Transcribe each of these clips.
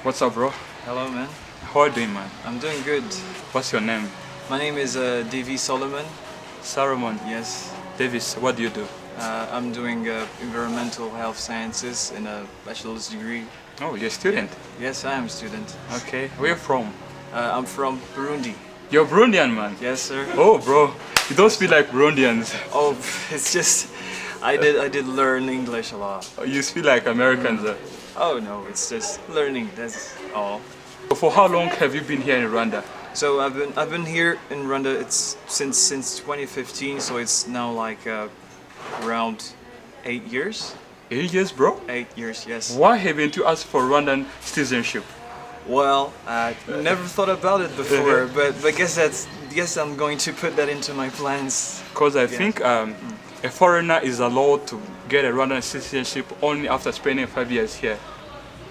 What's up, bro? Hello, man. How are you doing, man? I'm doing good. What's your name? My name is Davy Solomon. Saruman. Yes. Davis, what do you do? I'm doing environmental health sciences in a bachelor's degree. Oh, you're a student? Yes, I am a student. Okay. Where you from? I'm from Burundi. You're Burundian, man? Yes, sir. Oh, bro. You don't speak like Burundians. Oh, it's just I did learn English a lot. You speak like Americans. Oh no, it's just learning. That's all. For how long have you been here in Rwanda? So I've been here in Rwanda. It's since 2015. So it's now like around 8 years. 8 years, bro? 8 years, yes. Why haven't you asked for Rwandan citizenship? Well, I never thought about it before, but guess I'm going to put that into my plans. Because I think a foreigner is allowed to get a Rwandan citizenship only after spending 5 years here.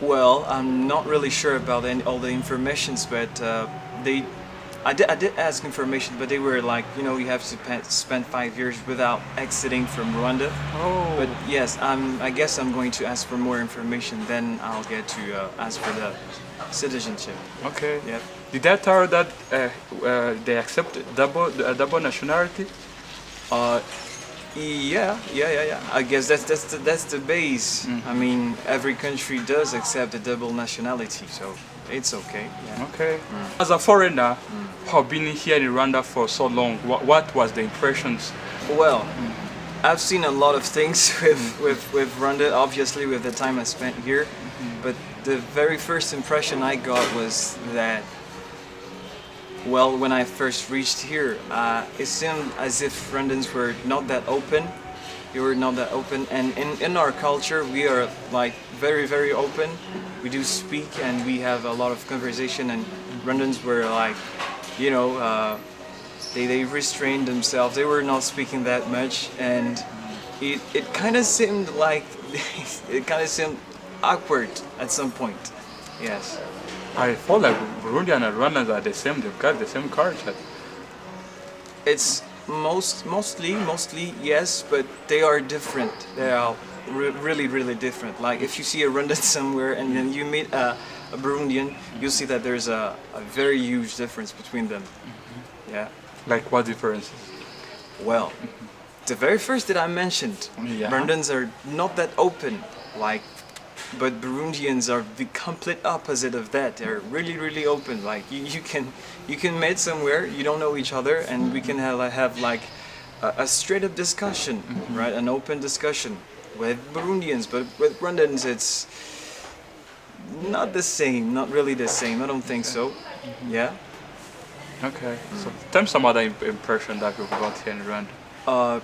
Well, I'm not really sure about all the informations, but I did ask information, but they were like, you have to spend 5 years without exiting from Rwanda. Oh. But yes, I guess I'm going to ask for more information. Then I'll get to ask for the citizenship. Okay. Yep. Did I tell you that they accept double nationality? Yeah. I guess that's the base. I mean, every country does accept a double nationality, so it's okay. Yeah. Okay. As a foreigner who have been here in Rwanda for so long, what was the impressions? Well, I've seen a lot of things with Rwanda, obviously with the time I spent here, but the very first impression I got was that, well, when I first reached here, it seemed as if Rwandans were not that open. They were not that open, and in our culture, we are like very, very open. We do speak, and we have a lot of conversation, and Rwandans were like, they restrained themselves. They were not speaking that much, and it kind of seemed like, it kind of seemed awkward at some point. Yes. I feel like Burundian and Rwandans are the same. They've got the same culture. It's mostly yes, but they are different. They are really, really different. Like if you see a Rwandan somewhere and then you meet a Burundian, you'll see that there's a very huge difference between them. Yeah. Like what differences? Well, the very first that I mentioned, Burundians are not that open, but Burundians are the complete opposite of that. They're really, really open. Like you can meet somewhere, you don't know each other, and we can have like a straight up discussion, right? An open discussion with Burundians, but with Rwandans it's not the same. Not really the same. I don't think so. Yeah. Okay. So tell me some other impression that you got here in Rwanda.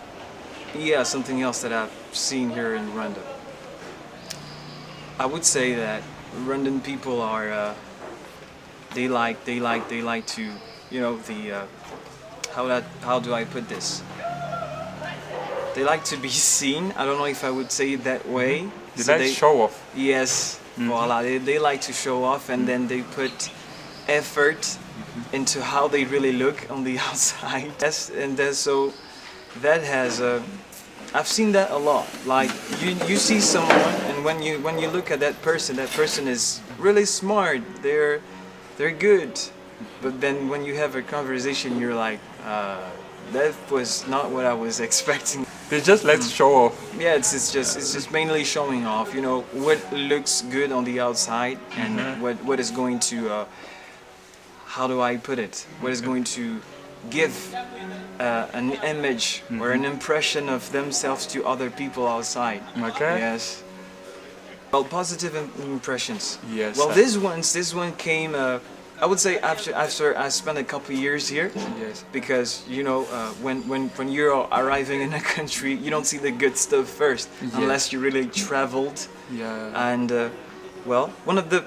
Yeah, something else that I've seen here in Rwanda. I would say that Rwandan people are they like to how do I put this? They like to be seen. I don't know if I would say it that way. They like to show off. Yes, voila. They like to show off, and then they put effort into how they really look on the outside. So that has I've seen that a lot. Like you see someone, and when you look at that person is really smart. They're good, but then when you have a conversation, you're like, that was not what I was expecting. They just like to show off. Yeah, it's just mainly showing off. What looks good on the outside, and what is going to how do I put it? What is going to give an image or an impression of themselves to other people outside. Okay. Yes. Well, positive impressions. Yes. Well, this one came. I would say after I spent a couple years here. Yes. Because when you're arriving in a country, you don't see the good stuff first unless you really traveled. Yeah. And well, one of the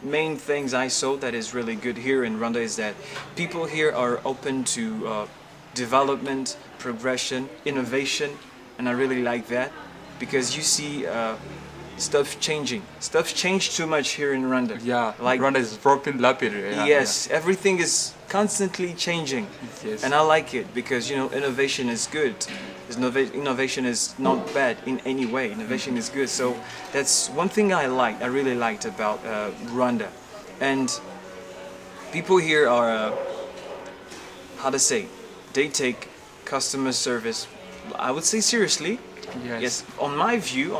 main things I saw that is really good here in Rwanda is that people here are open to development, progression, innovation, and I really like that because you see stuff changing. Stuff changed too much here in Rwanda. Yeah, like Rwanda is broken rapidly. Yes, everything is constantly changing. Yes. And I like it because, you know, innovation is good. Innovation is not bad in any way. Innovation is good. So that's one thing I really liked about Rwanda. And people here are, how to say, they take customer service, I would say, seriously. Yes, on my view,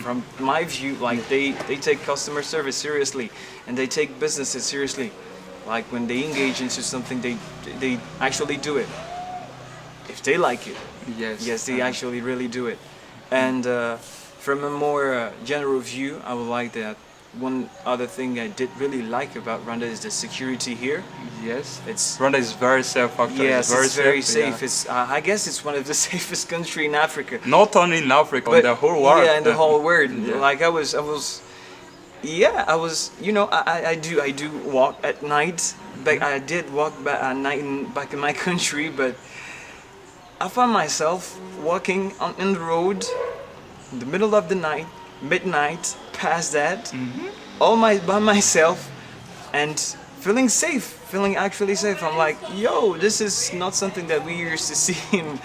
from my view, like they take customer service seriously, and they take businesses seriously. Like when they engage into something, they actually do it. If they like it, yes, they actually really do it. And from a more general view, I would like that. One other thing I did really like about Rwanda is the security here. Yes, it's Rwanda is very safe. Actually, yes, it's very safe. Yeah. It's I guess it's one of the safest country in Africa. Not only in Africa, But in the whole world. yeah, in the whole world. Yeah. Like I was, you know, I do walk at night. But I did walk back at night back in my country, but I found myself walking in the road in the middle of the night, midnight, past that, by myself, and feeling safe, feeling actually safe. I'm like, yo, this is not something that we used to see in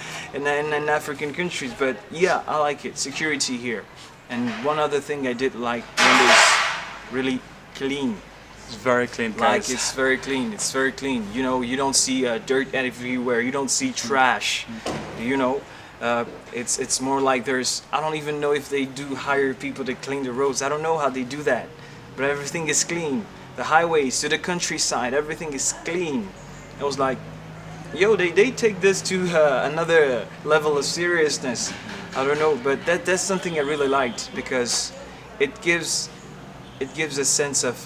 African countries, but yeah, I like it. Security here. And one other thing I did like, Rwanda is really clean. It's very clean, Like guys. it's very clean. It's very clean. You know, you don't see dirt everywhere. You don't see trash. You know, it's more like there's. I don't even know if they do hire people to clean the roads. I don't know how they do that, but everything is clean. The highways to the countryside, everything is clean. I was like, yo, they take this to another level of seriousness. I don't know, but that's something I really liked because it gives a sense of.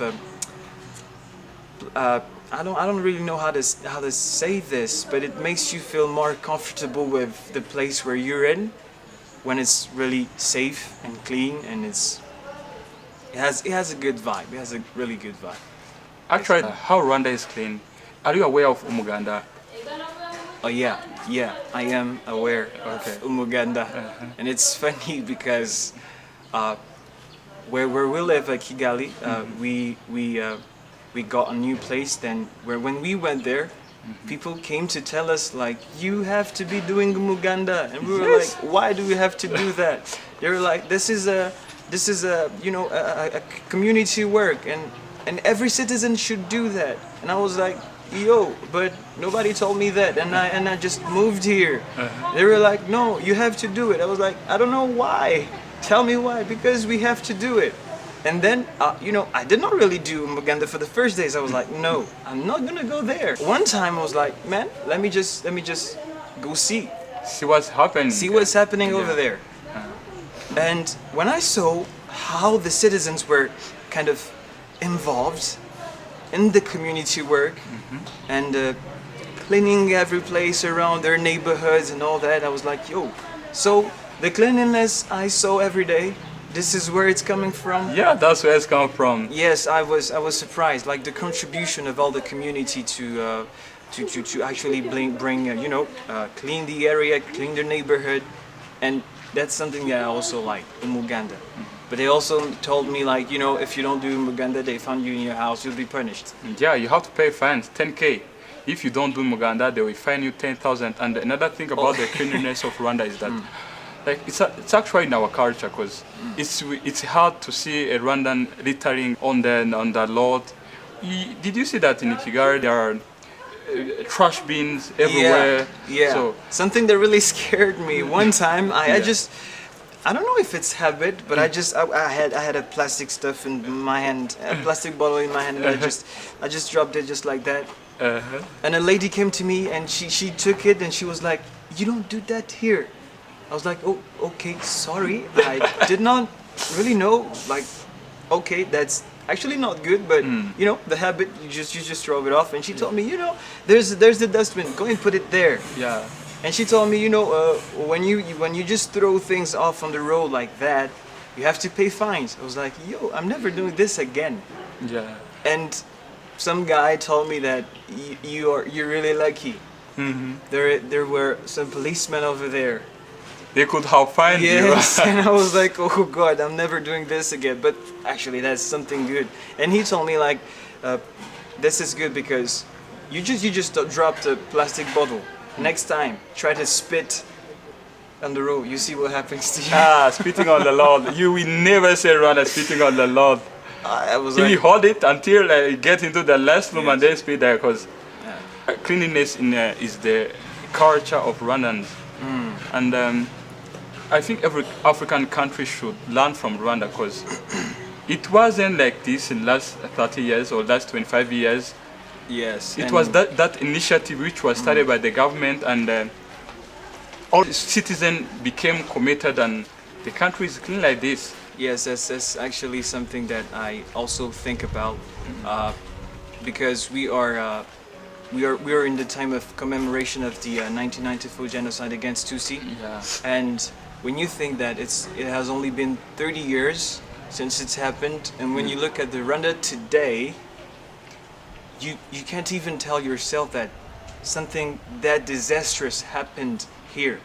I don't really know how to say this, but it makes you feel more comfortable with the place where you're in when it's really safe and clean, and it has a good vibe. It has a really good vibe. Actually, how Rwanda is clean. Are you aware of Umuganda? Oh yeah, I am aware of Umuganda, and it's funny because where we live at Kigali, we got a new place. Then when we went there, people came to tell us like, you have to be doing Umuganda, and we were like, why do we have to do that? They were like, this is a you know a community work, and every citizen should do that. And I was like, yo, but nobody told me that, and I just moved here. They were like, no, you have to do it. I was like, I don't know why. Tell me why. Because we have to do it. And then, you know, I did not really do Umuganda for the first days. I was like, no, I'm not gonna go there. One time I was like, man, let me just go see what's happening. See what's happening over there. And when I saw how the citizens were kind of involved in the community work and cleaning every place around their neighborhoods and all that, I was like, yo, so the cleanliness I saw every day, this is where it's coming from? Yeah, that's where it's come from. Yes, I was surprised, like the contribution of all the community to actually bring you know, clean the area, clean their neighborhood, and that's something that I also like in Umuganda. But they also told me, like, you know, if you don't do Umuganda, they found you in your house, you'll be punished. Yeah, you have to pay fines, 10K. If you don't do Umuganda, they will fine you 10,000. And another thing about the cleanliness of Rwanda is that, like, it's actually in our culture, because it's hard to see a Rwandan littering on the road. Did you see that in Kigali? There are trash bins everywhere. Yeah. So something that really scared me. One time, I don't know if it's habit, but I had a plastic stuff in my hand, a plastic bottle in my hand, and I just dropped it just like that. And a lady came to me and she took it and she was like, "You don't do that here." I was like, "Oh, okay, sorry. I did not really know. Like, okay, that's actually not good, but you know, the habit, you just throw it off." And she told me, "You know, there's the dustbin. Go and put it there." yeah. And she told me, you know, when you just throw things off on the road like that, you have to pay fines. I was like, yo, I'm never doing this again. Yeah. And some guy told me that you're really lucky. There were some policemen over there. They could have fined Yes, you. and I was like, oh God, I'm never doing this again. But actually, that's something good. And he told me like, this is good because you just drop the plastic bottle. Next time, try to spit on the road. You see what happens to you. Spitting on the Lord. You will never say Rwanda spitting on the Lord. I was You like, hold it until you get into the last room and Yes. then spit there, because cleanliness is the culture of Rwandans. And I think every African country should learn from Rwanda, because it wasn't like this in last 30 years or last 25 years. yes. It and was that initiative which was started by the government, and all citizens became committed, and the country is clean like this. Yes, that's actually something that I also think about, because we are in the time of commemoration of the 1994 genocide against Tutsi, Yeah. and when you think that it has only been 30 years since it's happened, and when you look at the Rwanda today, you can't even tell yourself that something that disastrous happened here,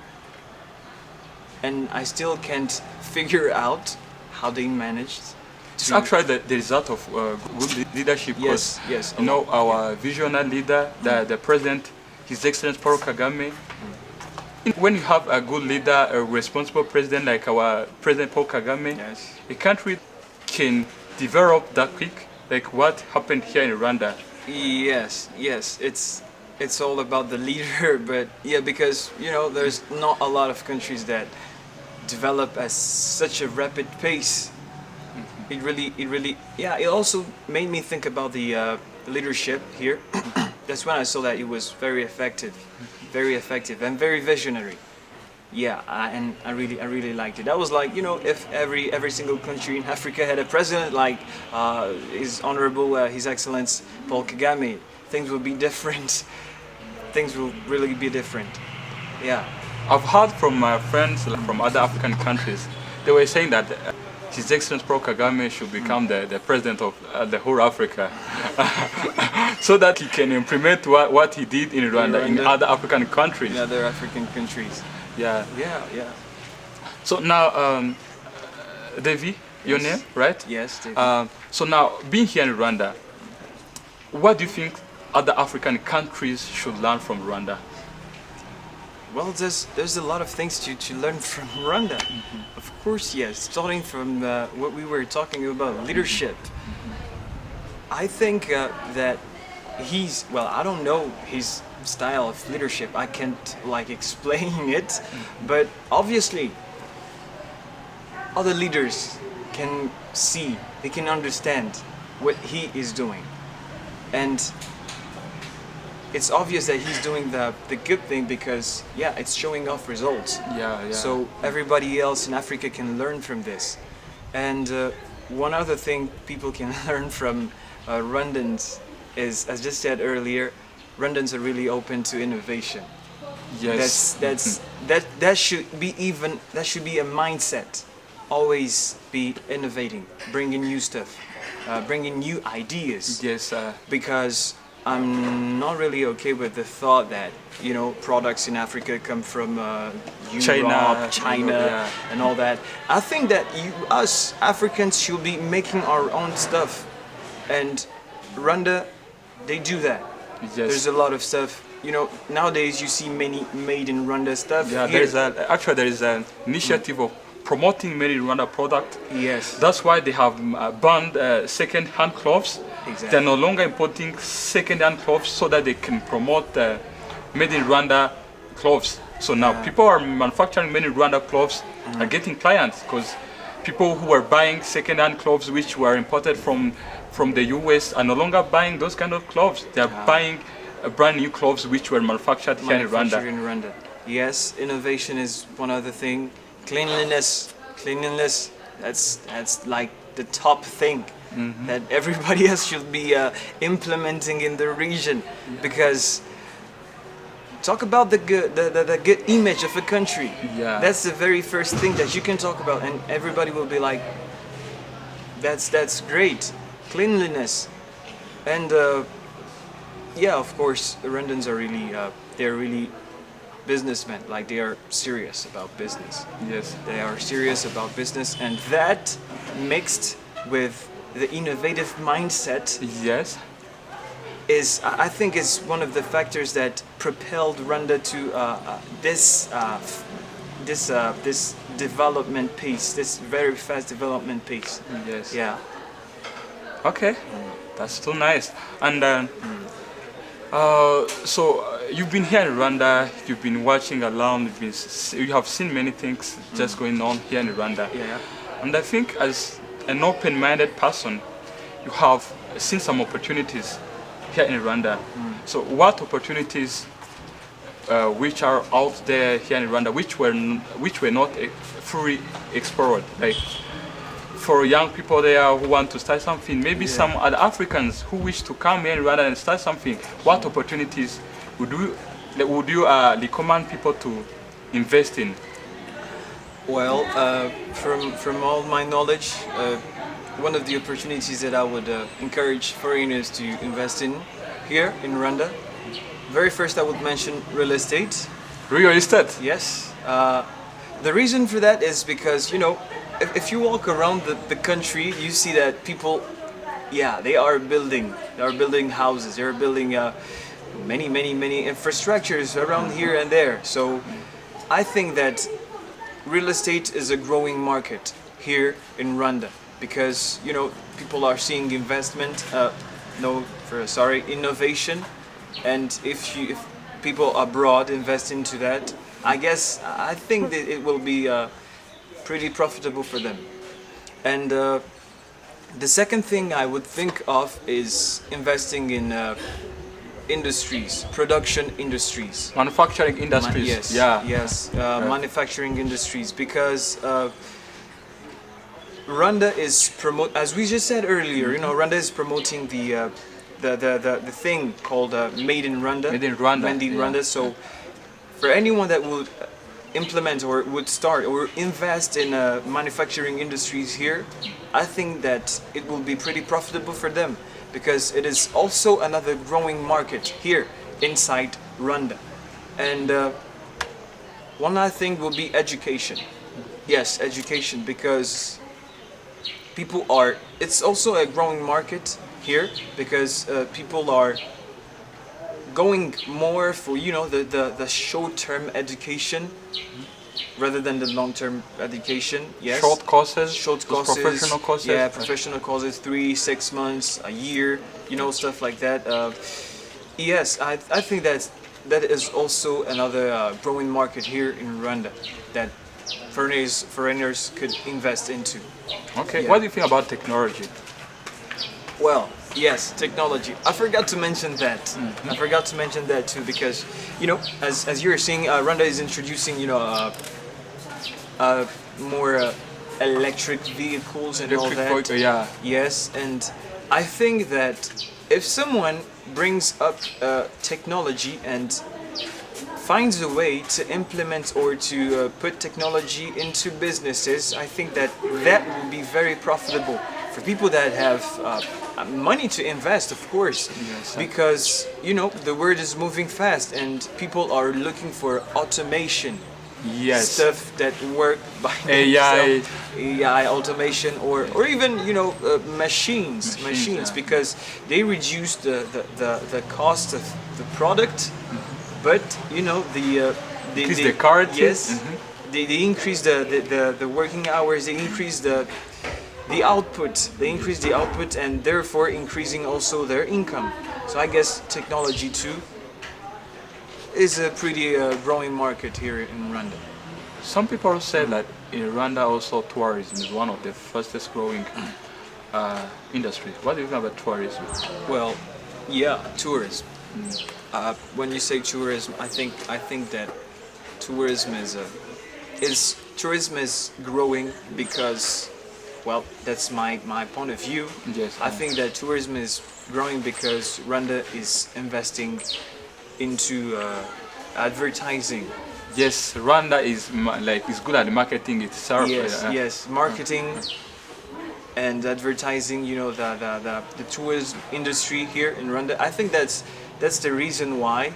and I still can't figure out how they managed It's to. actually the result of good leadership. Yes, 'Cause, yes. you know, our visionary leader, the president, His Excellency Paul Kagame. When you have a good leader, a responsible president like our President Paul Kagame, Yes. a country can develop that quick, like what happened here in Rwanda. Yes, yes, it's all about the leader, but yeah, because there's not a lot of countries that develop at such a rapid pace. It really, yeah. It also made me think about the leadership here. That's when I saw that it was very effective and very visionary. Yeah, and I really liked it. That was like, if every single country in Africa had a president like His Honorable His Excellency Paul Kagame, things would be different. Things will really be different. Yeah. I've heard from my friends from other African countries, they were saying that His Excellency Paul Kagame should become the president of the whole Africa, so that he can implement what he did in Rwanda, in other African countries. In other African countries. Yeah. Yeah. So now, Davy, your Yes. name, right? Yes, David. So now, being here in Rwanda, what do you think other African countries should learn from Rwanda? Well, there's a lot of things to learn from Rwanda. Of course, yes. Starting from what we were talking about, leadership. I think that I don't know his style of leadership. I can't explain it, but obviously, other leaders can see, they can understand what he is doing, and it's obvious that he's doing the good thing, because it's showing off results. Yeah. So everybody else in Africa can learn from this. And one other thing people can learn from Rwandans is, as just said earlier, Rwandans are really open to innovation. Yes. That should be a mindset. Always be innovating, bringing new stuff, bringing new ideas. Yes. Because I'm not really okay with the thought that products in Africa come from Europe, China, yeah. and all that. I think that us Africans should be making our own stuff, and Rwanda, they do that. Yes. There's a lot of stuff. Nowadays you see many made in Rwanda stuff. Yeah, here. there is an initiative of promoting made in Rwanda product. Yes. That's why they have banned second-hand clothes. Exactly. They're no longer importing second-hand clothes, so that they can promote made in Rwanda clothes. So now people are manufacturing made in Rwanda clothes are getting clients, because people who are buying second-hand clothes which were imported from the US are no longer buying those kind of clothes. They are buying brand new clothes which were manufactured here in Manufactured Rwanda. in Rwanda. Yes, innovation is one other thing. Cleanliness, that's like the top thing that everybody else should be implementing in the region, because talk about the good image of a country. Yeah. That's the very first thing that you can talk about, and everybody will be like, that's great. Cleanliness, and of course, the Rwandans are they're really businessmen. Like, they are serious about business. Yes. They are serious about business, and that mixed with the innovative mindset, Yes. I think is one of the factors that propelled Rwanda to this development pace, this very fast development pace. Yes. Yeah. Okay, that's too nice. And you've been here in Rwanda. You've been watching around. You have seen many things just going on here in Rwanda. Yeah. And I think as an open-minded person, you have seen some opportunities here in Rwanda. So what opportunities which are out there here in Rwanda which were not fully explored, like for young people there who want to start something, maybe some other Africans who wish to come here in Rwanda and start something, what opportunities would you recommend people to invest in? Well, from all my knowledge, one of the opportunities that I would encourage foreigners to invest in here in Rwanda, very first I would mention real estate. Real estate? Yes. The reason for that is because, you know, if you walk around the country, you see that people, they are building houses, they are building many infrastructures around here and there. So I think that real estate is a growing market here in Rwanda because, you know, people are seeing investment, innovation, and if people abroad invest into that, I think that it will be pretty profitable for them. And the second thing I would think of is investing in industries, production industries. Manufacturing industries. Yes, manufacturing industries, because Rwanda is as we just said earlier, you know, Rwanda is promoting the thing called Made in Rwanda. Made in Rwanda. Made in Rwanda. So for anyone that would implement or would start or invest in manufacturing industries here, I think that it will be pretty profitable for them because it is also another growing market here inside Rwanda. And one other thing will be education. Yes, education, because it's also a growing market here because people are going more for, you know, the short-term education rather than the long-term education. Yes. Short courses, professional courses. Yeah, right. Professional courses, 3-6 months, a year, you know, stuff like that. Yes, I think that is also another growing market here in Rwanda that foreigners could invest into. Okay, Yeah. What do you think about technology? Well, yes, technology. I forgot to mention that. I forgot to mention that too because, you know, as you're seeing, Rwanda is introducing, you know, more electric vehicles and all that. Yes, and I think that if someone brings up technology and finds a way to implement or to put technology into businesses, I think that will be very profitable for people that have money to invest, of course, because, you know, the world is moving fast and people are looking for automation. Yes. Stuff that work by AI, AI automation, or even, you know, machines, because they reduce the cost of the product, but, you know, the card. Yes, they increase the working hours, they increase the output, and therefore increasing also their income. So I guess technology too is a pretty growing market here in Rwanda. Some people say that in Rwanda also tourism is one of the fastest growing industry. What do you think about tourism? Well, yeah, tourism. When you say tourism, I think that tourism is growing because, well, that's my point of view. Yes. I think that tourism is growing because Rwanda is investing into advertising. Yes, Rwanda is good at marketing itself. Yes, marketing and advertising. You know, the tourism industry here in Rwanda. I think that's the reason why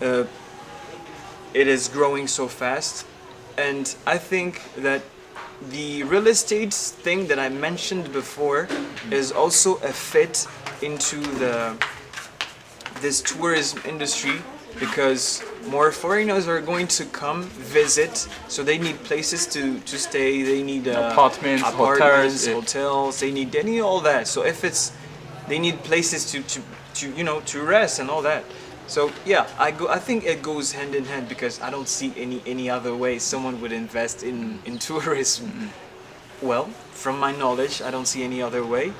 it is growing so fast. And I think that the real estate thing that I mentioned before is also a fit into this tourism industry because more foreigners are going to come visit, so they need places to stay, they need apartments, hotels, they need all that. So if it's, they need places to you know, to rest and all that. So yeah, I think it goes hand in hand because I don't see any other way someone would invest in tourism. Well, from my knowledge, I don't see any other way.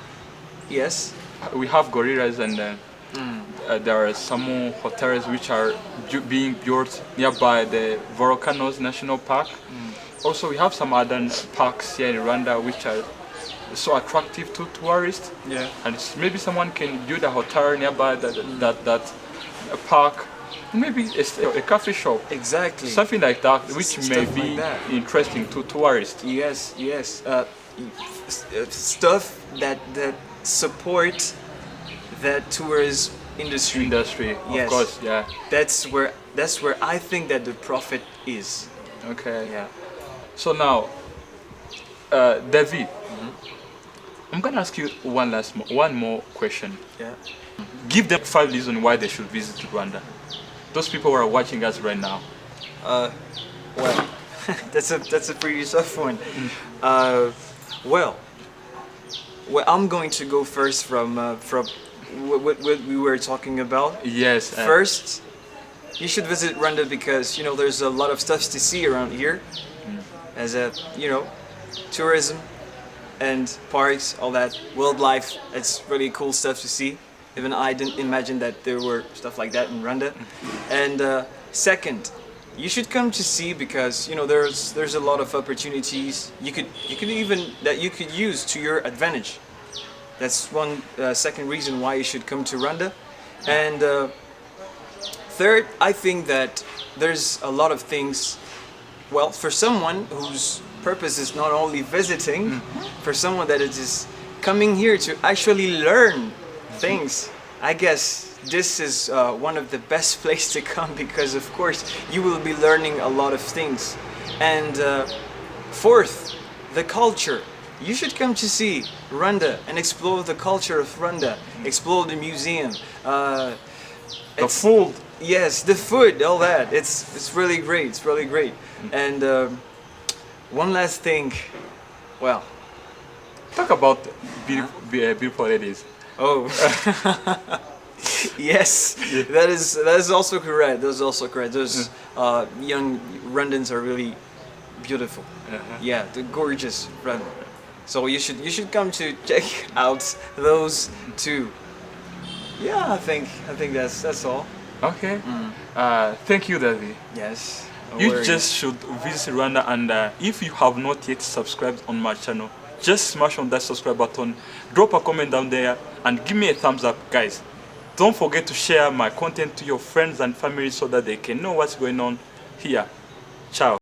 Yes. We have gorillas and there are some more hotels which are being built nearby the Volcanoes National Park. Also, we have some other parks here in Rwanda which are so attractive to tourists. Yeah. And maybe someone can build a hotel nearby that a park, maybe a coffee shop. Exactly. Something like that, which may Stuff be like that. interesting to tourists. Yes, yes. Stuff that support that tourism industry. Of Yes. course, yeah. That's where I think that the profit is. Okay. Yeah. So now, David, I'm gonna ask you one more question. Yeah. Give them 5 reasons why they should visit Rwanda. Those people who are watching us right now. Well, that's a pretty tough one. Well, I'm going to go first from what we were talking about. Yes. First, you should visit Rwanda because, you know, there's a lot of stuff to see around here, as a, you know, tourism and parks, all that, wildlife. It's really cool stuff to see. Even I didn't imagine that there were stuff like that in Rwanda. And second, you should come to see because, you know, there's a lot of opportunities you could even that you could use to your advantage. That's one second reason why you should come to Rwanda. And third, I think that there's a lot of things. Well, for someone whose purpose is not only visiting, for someone that is just coming here to actually learn things, I guess this is one of the best places to come because, of course, you will be learning a lot of things. And fourth, the culture. You should come to see Rwanda and explore the culture of Rwanda, explore the museum. The food. Yes, the food, all that. It's really great. It's really great. And one last thing. Well, Talk about beautiful ladies. oh, yes, that is also correct. That is also correct. Those young Rwandans are really beautiful. Yeah, they're gorgeous Rwanda. So you should come to check out those two. Yeah, I think that's all. Okay. Thank you, David. Yes. no You worries. just should visit Rwanda, and if you have not yet subscribed on my channel, just smash on that subscribe button, drop a comment down there, and give me a thumbs up, guys. Don't forget to share my content to your friends and family so that they can know what's going on here. Ciao.